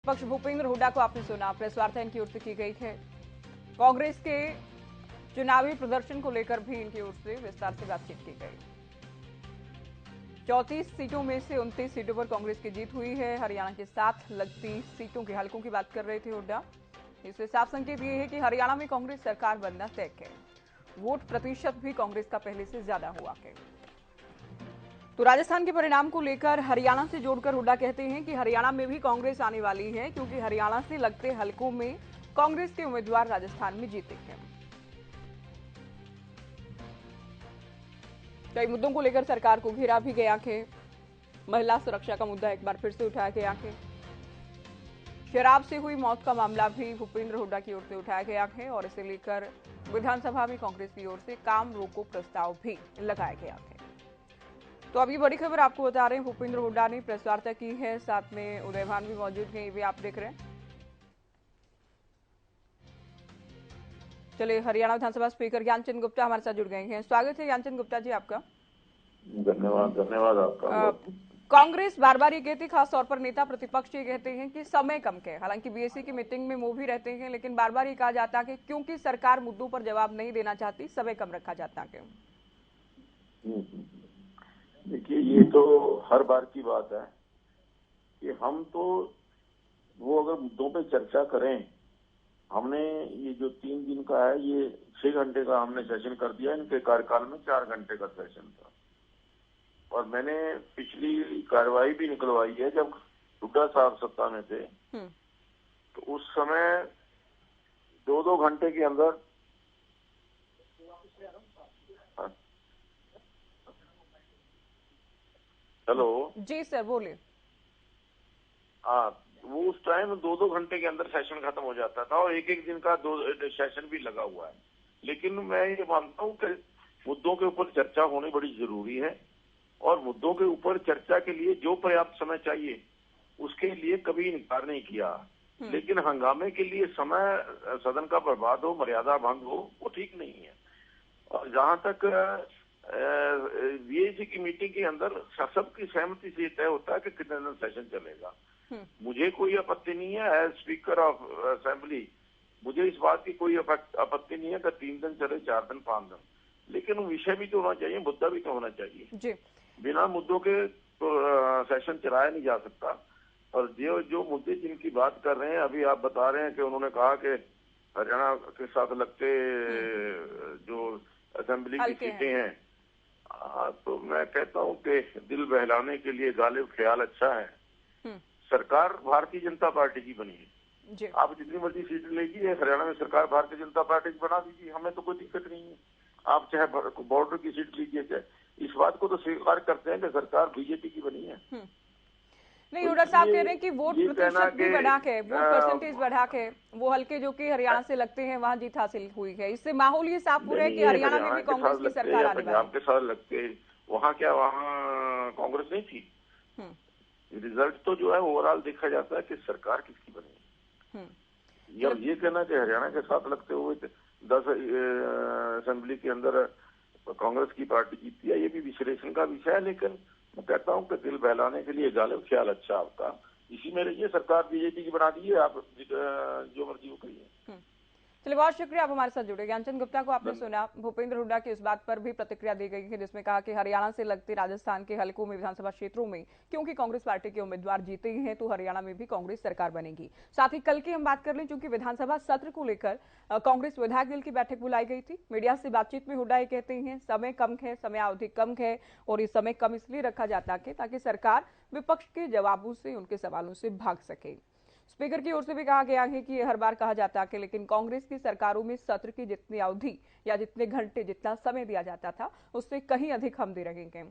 विपक्ष भूपेंद्र हुड्डा को आपने सुना, प्रेस वार्ता इनकी ओर से की गई है। कांग्रेस के चुनावी प्रदर्शन को लेकर भी इनकी ओर से विस्तार से बातचीत की गई। 34 सीटों में से 29 सीटों पर कांग्रेस की जीत हुई है। हरियाणा के साथ लगती सीटों के हलकों की बात कर रहे थे हुड्डा। इससे साफ संकेत ये है कि हरियाणा में कांग्रेस सरकार बनना तय है। वोट प्रतिशत भी कांग्रेस का पहले से ज्यादा हुआ है। तो राजस्थान के परिणाम को लेकर हरियाणा से जोड़कर हुड्डा कहते हैं कि हरियाणा में भी कांग्रेस आने वाली है, क्योंकि हरियाणा से लगते हलकों में कांग्रेस के उम्मीदवार राजस्थान में जीते हैं। कई मुद्दों को लेकर सरकार को घेरा भी गया है। महिला सुरक्षा का मुद्दा एक बार फिर से उठाया गया है। शराब से हुई मौत का मामला भी भूपेंद्र हुड्डा की ओर से उठाया गया है और इसे लेकर विधानसभा में कांग्रेस की ओर से काम रोको प्रस्ताव भी लगाया गया है। तो अभी बड़ी खबर आपको बता रहे हैं, भूपेंद्र हुड्डा ने प्रेस वार्ता की है, साथ में उदय भान भी मौजूद हैं, ये भी आप देख रहे हैं। चलिए, हरियाणा विधानसभा स्पीकर ज्ञानचंद गुप्ता हमारे साथ जुड़ गए हैं। स्वागत है ज्ञानचंद गुप्ता जी आपका। धन्यवाद आपका। कांग्रेस बार बार ये कहती, खास तौर पर नेता प्रतिपक्ष ये कहते हैं कि समय कम है। हालांकि बीएससी की मीटिंग में वो भी रहते हैं, लेकिन बार बार ये कहा जाता है कि क्योंकि सरकार मुद्दों पर जवाब नहीं देना चाहती, समय कम रखा जाता है। देखिए, ये तो हर बार की बात है कि हम तो वो अगर मुद्दों पे चर्चा करें, हमने ये जो 3 दिन का है, ये 6 घंटे का हमने सेशन कर दिया। इनके कार्यकाल में 4 घंटे का सेशन था और मैंने पिछली कार्रवाई भी निकलवाई है। जब हुड्डा साहब सत्ता में थे तो उस समय 2-2 घंटे के अंदर हेलो जी सर, बोलिए। हाँ, वो उस टाइम 2-2 घंटे के अंदर सेशन खत्म हो जाता था और एक दिन का 2 सेशन भी लगा हुआ है। लेकिन मैं ये मानता हूँ कि मुद्दों के ऊपर चर्चा होनी बड़ी जरूरी है और मुद्दों के ऊपर चर्चा के लिए जो पर्याप्त समय चाहिए उसके लिए कभी इनकार नहीं किया। लेकिन हंगामे के लिए समय सदन का बर्बाद हो, मर्यादा भंग हो, वो ठीक नहीं है। और जहां तक बीएससी की मीटिंग के अंदर सबकी सहमति से तय होता है कि कितने दिन सेशन चलेगा। मुझे कोई आपत्ति नहीं है एज स्पीकर ऑफ असेंबली, मुझे इस बात की कोई आपत्ति नहीं है कि 3 दिन चले, 4 दिन, 5 दिन, लेकिन विषय भी तो होना चाहिए, मुद्दा भी तो होना चाहिए जी। बिना मुद्दों के तो सेशन चलाया नहीं जा सकता। और जो मुद्दे जिनकी बात कर रहे हैं, अभी आप बता रहे हैं कि उन्होंने कहा कि हरियाणा के साथ लगते जो असेंबली की सीटें हैं, तो मैं कहता हूं कि दिल बहलाने के लिए गालिब ख्याल अच्छा है। सरकार भारतीय जनता पार्टी की बनी है, आप जितनी मर्जी सीट लीजिए, हरियाणा में सरकार भारतीय जनता पार्टी की बना दीजिए, हमें तो कोई दिक्कत नहीं है। आप चाहे बॉर्डर की सीट लीजिए, चाहे इस बात को तो स्वीकार करते हैं कि सरकार बीजेपी की बनी है। नहीं, हुड्डा साहब कह रहे हैं कि वोट प्रतिशत भी बढ़ा के, वोट परसेंटेज बढ़ा के वो हल्के जो कि हरियाणा से लगते हैं वहां जीत हासिल हुई है। इससे माहौल ये साफ हो रहा है कि हरियाणा में भी कांग्रेस की सरकार आने वाली है। पंजाब के साथ लगते, वहाँ क्या वहाँ कांग्रेस नहीं थी? रिजल्ट तो जो है ओवरऑल देखा जाता है कि सरकार किसकी बनी है। ये कहना कि हरियाणा के साथ लगते हुए 10 असेंबली के अंदर कांग्रेस की पार्टी जीती है, ये भी विश्लेषण का विषय है। लेकिन मैं कहता हूं कि दिल बहलाने के लिए गालिब ख्याल अच्छा आपका, इसी में रहिए। सरकार बीजेपी की बना दी है, आप जो मर्जी वो करिए। चलिए, बहुत शुक्रिया आप हमारे साथ जुड़े। ज्ञानचंद गुप्ता को आपने सुना। भूपेंद्र हुड्डा की इस बात पर भी प्रतिक्रिया दी गई है, जिसमें कहा कि हरियाणा से लगते राजस्थान के हलकों में, विधानसभा क्षेत्रों में क्योंकि कांग्रेस पार्टी के उम्मीदवार जीते हैं, तो हरियाणा में भी कांग्रेस सरकार बनेगी। साथ ही कल की हम बात कर लें, चूंकि विधानसभा सत्र को लेकर कांग्रेस विधायक दल की बैठक बुलाई गई थी। मीडिया से बातचीत में हुड्डा ये कहते हैं समय कम है, समयावधि कम है और ये समय कम इसलिए रखा जाता है ताकि सरकार विपक्ष के जवाबों से, उनके सवालों से भाग सके। स्पीकर की ओर से भी कहा गया है कि हर बार कहा जाता है कि लेकिन कांग्रेस की सरकारों में सत्र की जितनी अवधि या जितने घंटे, जितना समय दिया जाता था, उससे कहीं अधिक हम दे रहेंगे।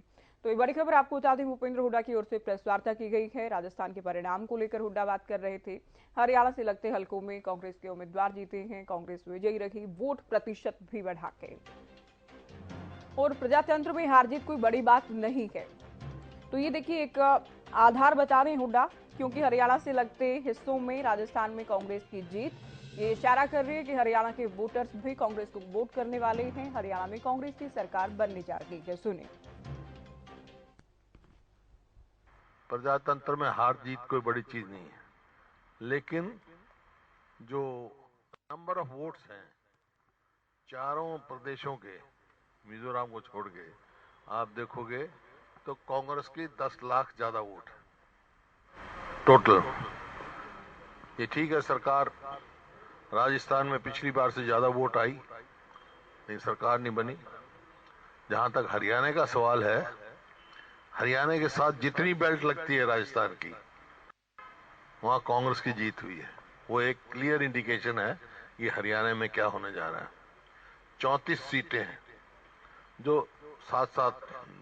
तो ये बड़ी खबर आपको बता दें, भूपेंद्र हुड्डा की ओर से प्रेस वार्ता की गई है। राजस्थान के परिणाम को लेकर हुड्डा बात कर रहे थे। हरियाणा से लगते हलकों में कांग्रेस के उम्मीदवार जीते हैं, कांग्रेस विजयी रही, वोट प्रतिशत भी बढ़ा के। और प्रजातंत्र में हार जीत कोई बड़ी बात नहीं है, तो ये देखिए एक आधार बता रहे हैं हुड्डा, क्योंकि हरियाणा से लगते हिस्सों में राजस्थान में कांग्रेस की जीत ये इशारा कर रही है कि हरियाणा के वोटर्स भी कांग्रेस को वोट करने वाले हैं। हरियाणा में कांग्रेस की सरकार बनने जा रही है। सुने। प्रजातंत्र में हार जीत कोई बड़ी चीज नहीं है। लेकिन जो नंबर ऑफ वोट्स हैं चारों प्रदेशों के, मिजोरम को छोड़ के आप देखोगे तो कांग्रेस की 10 लाख ज्यादा वोट टोटल। ये ठीक है, सरकार राजस्थान में पिछली बार से ज्यादा वोट आई, लेकिन सरकार नहीं बनी। जहां तक हरियाणा का सवाल है, हरियाणा के साथ जितनी बेल्ट लगती है राजस्थान की, वहां कांग्रेस की जीत हुई है। वो एक क्लियर इंडिकेशन है कि हरियाणा में क्या होने जा रहा है। 34 सीटें हैं जो साथ साथ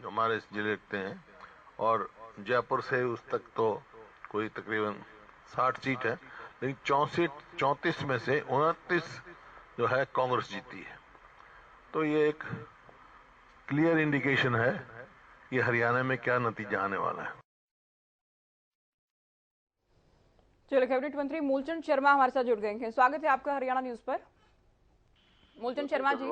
हमारे जिले लगते हैं, और जयपुर से उस तक तो कोई तकरीबन 60 सीट है, लेकिन 34 में से 29 जो है कांग्रेस जीती है। तो ये एक क्लियर इंडिकेशन है कि हरियाणा में क्या नतीजा आने वाला है। चलिए, कैबिनेट मंत्री मूलचंद शर्मा हमारे साथ जुड़ गए हैं। स्वागत है आपका हरियाणा न्यूज पर। मूलचंद शर्मा जी,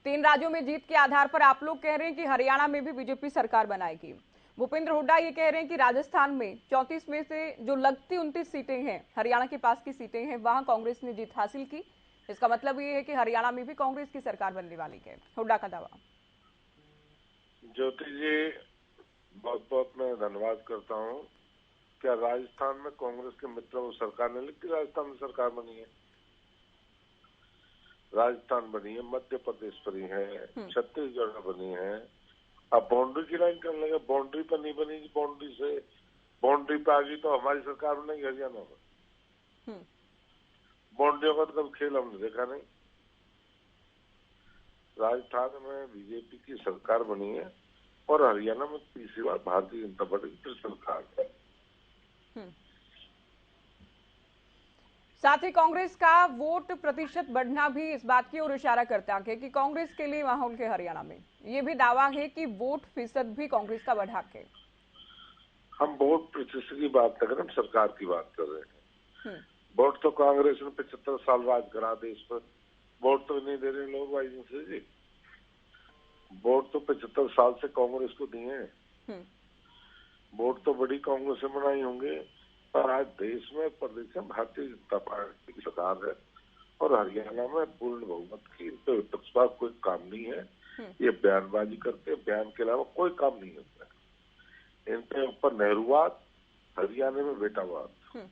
3 राज्यों में जीत के आधार पर आप लोग कह रहे हैं कि हरियाणा में भी बीजेपी सरकार बनाएगी। भूपेंद्र हुड्डा ये कह रहे हैं कि राजस्थान में 34 में से जो लगती 29 सीटें हैं, हरियाणा के पास की सीटें हैं, वहां कांग्रेस ने जीत हासिल की। इसका मतलब ये है कि हरियाणा में भी कांग्रेस की सरकार बनने वाली है, हुड्डा का दावा। ज्योति जी, बहुत बहुत मैं धन्यवाद करता हूं। क्या राजस्थान में कांग्रेस के मित्रों को सरकार ने लिखी? राजस्थान में सरकार बनी है, राजस्थान बनी है, मध्य प्रदेश बनी है, छत्तीसगढ़ बनी है। अब बाउंड्री की लाइन करने लगे, बाउंड्री पर नहीं बनेगी, बाउंड्री पे आ गई तो हमारी सरकार बनेगी हरियाणा में। बाउंड्रियों का तो कभी खेल हमने देखा नहीं। राजस्थान में बीजेपी की सरकार बनी है और हरियाणा में तीसरी बार भारतीय जनता पार्टी की सरकार है। साथ ही कांग्रेस का वोट प्रतिशत बढ़ना भी इस बात की ओर इशारा करता है कि कांग्रेस के लिए माहौल के हरियाणा में ये भी दावा है कि वोट फीसद भी कांग्रेस का बढ़ा के। हम वोट प्रतिशत की बात कर रहे हैं, हम सरकार की बात कर रहे हैं। वोट तो कांग्रेस ने 75 साल राज करा देश पर, वोट तो नहीं दे रहे लोग भाई जी। वोट तो 75 साल से कांग्रेस को दिए हैं। वोट तो बड़ी कांग्रेस से बनाई होंगे, पर आज देश में प्रदेश में भारतीय जनता पार्टी की सरकार है और हरियाणा में पूर्ण बहुमत की। इन पे विपक्षपात कोई काम नहीं है। ये बयानबाजी करते, बयान के अलावा कोई काम नहीं होता है। इन पे ऊपर नेहरूवाद, हरियाणा में बेटावाद।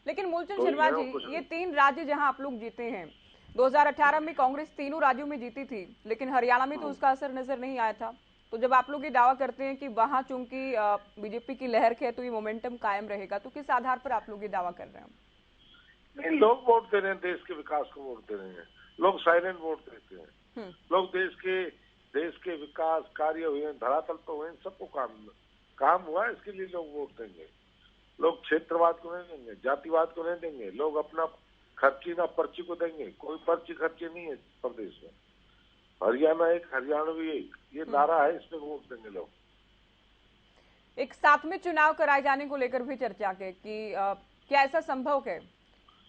लेकिन मूलचंद शर्मा जी, ये 3 राज्य जहां आप लोग जीते हैं, 2018 में कांग्रेस तीनों राज्यों में जीती थी, लेकिन हरियाणा में तो उसका असर नजर नहीं आया था। तो जब आप लोग ये दावा करते हैं कि वहां चूंकि बीजेपी की लहर है तो ये मोमेंटम कायम रहेगा, तो किस आधार पर आप लोग ये दावा कर रहे हैं? नहीं, लोग वोट दे रहे हैं, देश के विकास को वोट दे रहे हैं। लोग साइलेंट वोट देते हैं। लोग देश के विकास कार्य हुए, धरातल तो हुए, सबको काम हुआ है, इसके लिए लोग वोट देंगे। लोग क्षेत्रवाद को नहीं देंगे, जातिवाद को नहीं देंगे। लोग अपना खर्ची ना पर्ची को देंगे। कोई पर्ची खर्ची नहीं है प्रदेश में। हरियाणा एक, हरियाणवी एक, ये नारा है, इसमें वोट देंगे लोग। एक साथ में चुनाव कराए जाने को लेकर भी चर्चा है कि क्या ऐसा संभव है?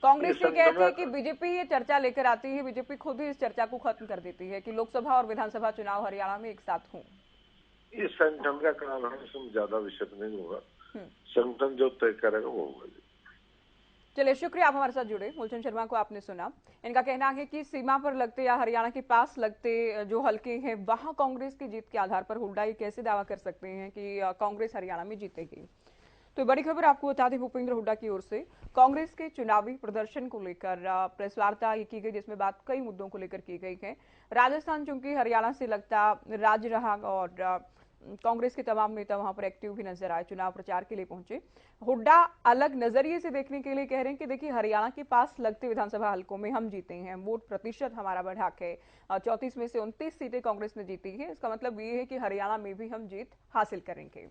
कांग्रेस ये कहती है कि बीजेपी ये चर्चा लेकर आती है, बीजेपी खुद ही इस चर्चा को खत्म कर देती है कि लोकसभा और विधानसभा चुनाव हरियाणा में एक साथ हों। ये संगठन का काम है, इसमें ज्यादा विषय नहीं होगा। संगठन जो तय करेगा वो होगा। चलिए, शुक्रिया, आप हमारे साथ जुड़े। मूलचंद शर्मा को आपने सुना। इनका कहना है कि सीमा पर लगते या हरियाणा के पास लगते जो हलके हैं, वहां कांग्रेस की जीत के आधार पर हुड्डा ये कैसे दावा कर सकते हैं कि कांग्रेस हरियाणा में जीतेगी। तो बड़ी खबर आपको बता दें, भूपेंद्र हुड्डा की ओर से कांग्रेस के चुनावी प्रदर्शन को लेकर प्रेस वार्ता की गई, जिसमें बात कई मुद्दों को लेकर की गई है। राजस्थान चूंकि हरियाणा से लगता राज्य रहा और कांग्रेस के तमाम नेता वहां पर एक्टिव भी नजर आए, चुनाव प्रचार के लिए पहुंचे। हुड्डा अलग नजरिए से देखने के लिए कह रहे हैं कि देखिए, हरियाणा के पास लगते विधानसभा हलकों में हम जीते हैं, वोट प्रतिशत हमारा बढ़ा है, 34 में से 29 सीटें कांग्रेस ने जीती है। इसका मतलब ये है कि हरियाणा में भी हम जीत हासिल करेंगे।